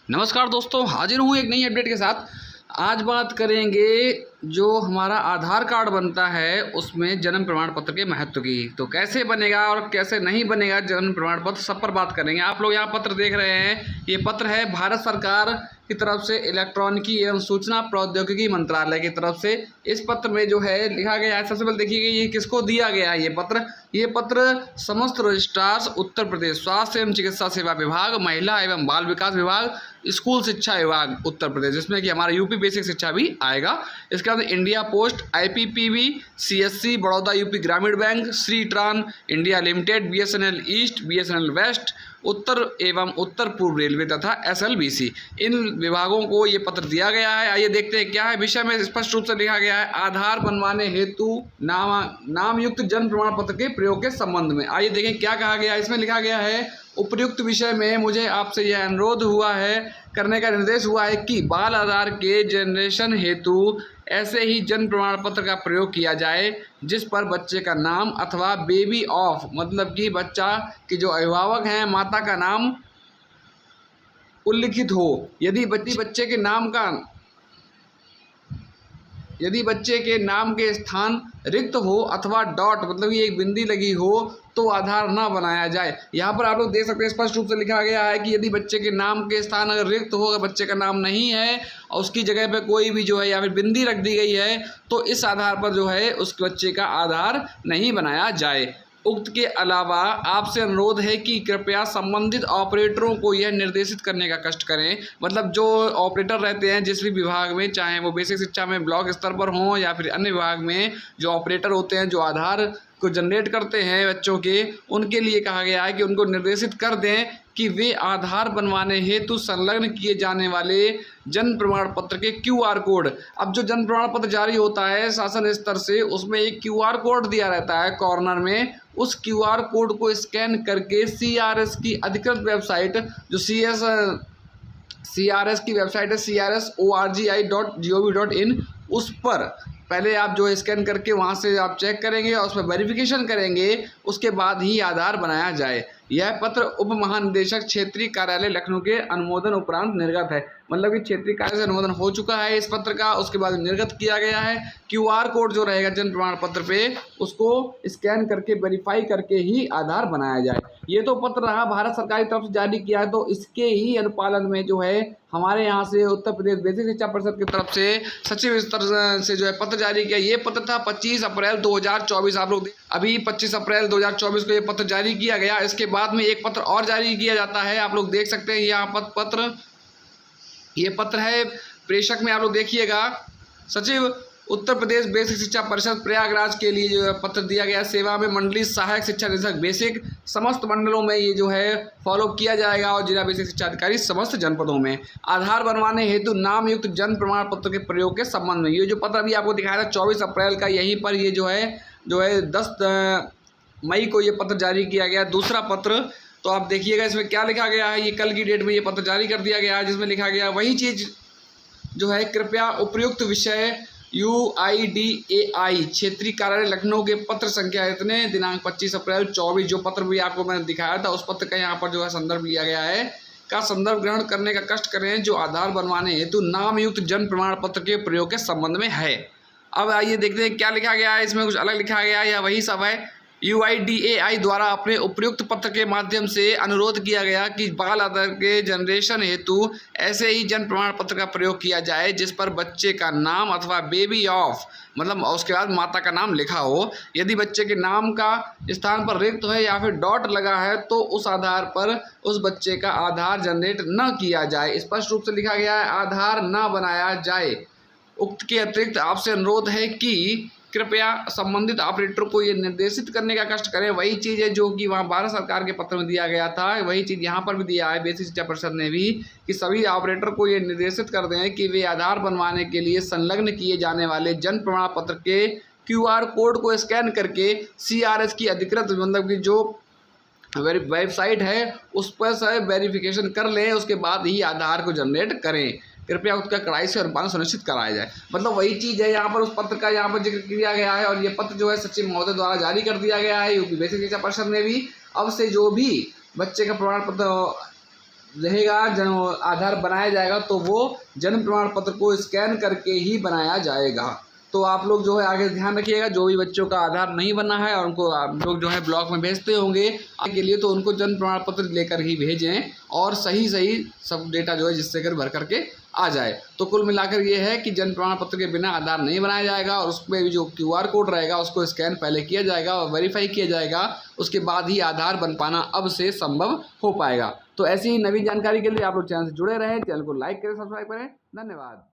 नमस्कार दोस्तों, हाजिर हूँ एक नई अपडेट के साथ। आज बात करेंगे जो हमारा आधार कार्ड बनता है उसमें जन्म प्रमाण पत्र के महत्व की। तो कैसे बनेगा और कैसे नहीं बनेगा जन्म प्रमाण पत्र, सब पर बात करेंगे। आप लोग यहाँ पत्र देख रहे हैं, ये पत्र है भारत सरकार की तरफ से इलेक्ट्रॉनिकी एवं सूचना प्रौद्योगिकी मंत्रालय की तरफ से। इस पत्र में जो है लिखा गया है, सबसे पहले देखिए ये किसको दिया गया है। ये पत्र समस्त रजिस्ट्रार्स, उत्तर प्रदेश स्वास्थ्य एवं चिकित्सा सेवा विभाग, महिला एवं बाल विकास विभाग, स्कूल शिक्षा विभाग उत्तर प्रदेश, जिसमें कि हमारा यूपी बेसिक शिक्षा भी आएगा। इसके बाद India post, IPPB, CSC, Baroda UP Gramin bank, Shri tron India limited, BSNL east, BSNL west, उत्तर एवं उत्तर पूर्व रेलवे तथा एसएलबीसी, इन विभागों को ये पत्र दिया गया है। आइए देखते हैं क्या है विषय में। स्पष्ट रूप से लिखा गया है, आधार बनवाने हेतु नाम युक्त जन्म प्रमाण पत्र के प्रयोग के संबंध में। आइए देखें क्या कहा गया है। इसमें लिखा गया है, उपयुक्त विषय में मुझे आपसे यह अनुरोध हुआ है, करने का निर्देश हुआ है कि बाल आधार के जनरेशन हेतु ऐसे ही जन्म प्रमाण पत्र का प्रयोग किया जाए जिस पर बच्चे का नाम अथवा बेबी ऑफ, मतलब कि बच्चा के जो अभिभावक हैं माता का नाम उल्लिखित हो। यदि बच्चे के नाम के स्थान रिक्त हो अथवा डॉट, मतलब कि एक बिंदी लगी हो, तो आधार ना बनाया जाए। यहाँ पर आप लोग देख सकते हैं, स्पष्ट रूप से लिखा गया है कि यदि बच्चे के नाम के स्थान अगर रिक्त हो, अगर बच्चे का नाम नहीं है और उसकी जगह पे कोई भी जो है या फिर बिंदी रख दी गई है, तो इस आधार पर जो है उस बच्चे का आधार नहीं बनाया जाए। उक्त के अलावा आपसे अनुरोध है कि कृपया संबंधित ऑपरेटरों को यह निर्देशित करने का कष्ट करें, मतलब जो ऑपरेटर रहते हैं जिस भी विभाग में, चाहे वो बेसिक शिक्षा में ब्लॉक स्तर पर हों या फिर अन्य विभाग में, जो ऑपरेटर होते हैं जो आधार को जनरेट करते हैं बच्चों के, उनके लिए कहा गया है कि उनको निर्देशित कर दें कि वे आधार बनवाने हेतु संलग्न किए जाने वाले जन्म प्रमाण पत्र के क्यूआर कोड, अब जो जन्म प्रमाण पत्र जारी होता है शासन स्तर से, उसमें एक क्यूआर कोड दिया रहता है कॉर्नर में, उस क्यूआर कोड को स्कैन करके सीआरएस की अधिकृत वेबसाइट, जो सीआरएस की वेबसाइट है crsorgi.gov.in, उस पर पहले आप जो स्कैन करके वहाँ से आप चेक करेंगे और उसमें वेरिफिकेशन करेंगे, उसके बाद ही आधार बनाया जाए। यह पत्र उप महानिदेशक क्षेत्रीय कार्यालय लखनऊ के अनुमोदन उपरांत निर्गत है, मतलब कि क्षेत्रीय कार्यालय से अनुमोदन हो चुका है इस पत्र का, उसके बाद निर्गत किया गया है। क्यूआर कोड जो रहेगा जन्म प्रमाण पत्र पे, उसको स्कैन करके वेरीफाई करके ही आधार बनाया जाए। ये तो पत्र रहा भारत सरकार की तरफ से जारी किया है, तो इसके ही अनुपालन में जो है हमारे यहाँ से उत्तर प्रदेश बेसिक शिक्षा परिषद की तरफ से सचिव स्तर से जो है पत्र जारी किया। ये पत्र था 25 अप्रैल 2024। आप लोग अभी 25 अप्रैल 2024 को ये पत्र जारी किया गया। इसके बाद में एक पत्र और जारी किया जाता है, आप लोग देख सकते हैं यहाँ पत्र, ये पत्र है प्रेषक में, आप लोग देखिएगा, सचिव उत्तर प्रदेश बेसिक शिक्षा परिषद प्रयागराज के लिए जो है पत्र दिया गया। सेवा में मंडलीय सहायक शिक्षा निदेशक बेसिक, समस्त मंडलों में ये जो है फॉलो किया जाएगा, और जिला बेसिक शिक्षा अधिकारी समस्त जनपदों में। आधार बनवाने हेतु नाम युक्त जन्म प्रमाण पत्र के प्रयोग के संबंध में, ये जो पत्र अभी आपको दिखाया था 24 अप्रैल का, यहीं पर ये जो है 10 मई को ये पत्र जारी किया गया। दूसरा पत्र तो आप देखिएगा इसमें क्या लिखा गया है, ये कल की डेट में ये पत्र जारी कर दिया गया है, जिसमें लिखा गया वही चीज़ जो है, कृपया उपयुक्त विषय UIDAI क्षेत्रीय कार्यालय लखनऊ के पत्र संख्या इतने दिनांक 25 अप्रैल 24, जो पत्र भी आपको मैंने दिखाया था उस पत्र का यहाँ पर जो है संदर्भ लिया गया है, का संदर्भ ग्रहण करने का कष्ट करें, जो आधार बनवाने हेतु नाम युक्त जन्म प्रमाण पत्र के प्रयोग के संबंध में है। अब आइए देखते हैं क्या लिखा गया है। इसमें कुछ अलग लिखा गया है या वही सब है। UIDAI द्वारा अपने उपयुक्त पत्र के माध्यम से अनुरोध किया गया कि बाल आधार के जनरेशन हेतु ऐसे ही जन्म प्रमाण पत्र का प्रयोग किया जाए जिस पर बच्चे का नाम अथवा बेबी ऑफ, मतलब उसके बाद माता का नाम लिखा हो। यदि बच्चे के नाम का स्थान पर रिक्त है या फिर डॉट लगा है, तो उस आधार पर उस बच्चे का आधार जनरेट न किया जाए। स्पष्ट रूप से लिखा गया है, आधार न बनाया जाए। उक्त के अतिरिक्त आपसे अनुरोध है कि कृपया संबंधित ऑपरेटर को ये निर्देशित करने का कष्ट करें। वही चीज़ है जो कि वहाँ भारत सरकार के पत्र में दिया गया था, वही चीज़ यहाँ पर भी दिया है बेसिक शिक्षा परिषद ने भी, कि सभी ऑपरेटर को ये निर्देशित कर दें कि वे आधार बनवाने के लिए संलग्न किए जाने वाले जन्म प्रमाण पत्र के क्यूआर कोड को स्कैन करके सीआरएस की अधिकृत, मतलब कि जो वेबसाइट है उस पर से वेरिफिकेशन कर लें, उसके बाद ही आधार को जनरेट करें। कृपया उसका कड़ाई से अनुपालन सुनिश्चित कराया जाए। मतलब वही चीज़ है यहाँ पर, उस पत्र का यहाँ पर जिक्र किया गया है, और ये पत्र जो है सचिव महोदय द्वारा जारी कर दिया गया है यूपी बेसिक शिक्षा परिषद ने भी। अब से जो भी बच्चे का प्रमाण पत्र रहेगा, जन आधार बनाया जाएगा तो वो जन्म प्रमाण पत्र को स्कैन करके ही बनाया जाएगा। तो आप लोग जो है आगे ध्यान रखिएगा, जो भी बच्चों का आधार नहीं बना है और उनको आप लोग जो है ब्लॉक में भेजते होंगे आगे के लिए, तो उनको जन्म प्रमाण पत्र लेकर ही भेजें और सही सब डेटा जो है जिससे कर भर करके आ जाए। तो कुल मिलाकर ये है कि जन्म प्रमाण पत्र के बिना आधार नहीं बनाया जाएगा और उसमें भी जो QR कोड रहेगा उसको स्कैन पहले किया जाएगा और वेरीफाई किया जाएगा, उसके बाद ही आधार बन पाना अब से संभव हो पाएगा। तो ऐसी ही नवी जानकारी के लिए आप लोग चैनल से जुड़े रहें, चैनल को लाइक करें, सब्सक्राइब करें। धन्यवाद।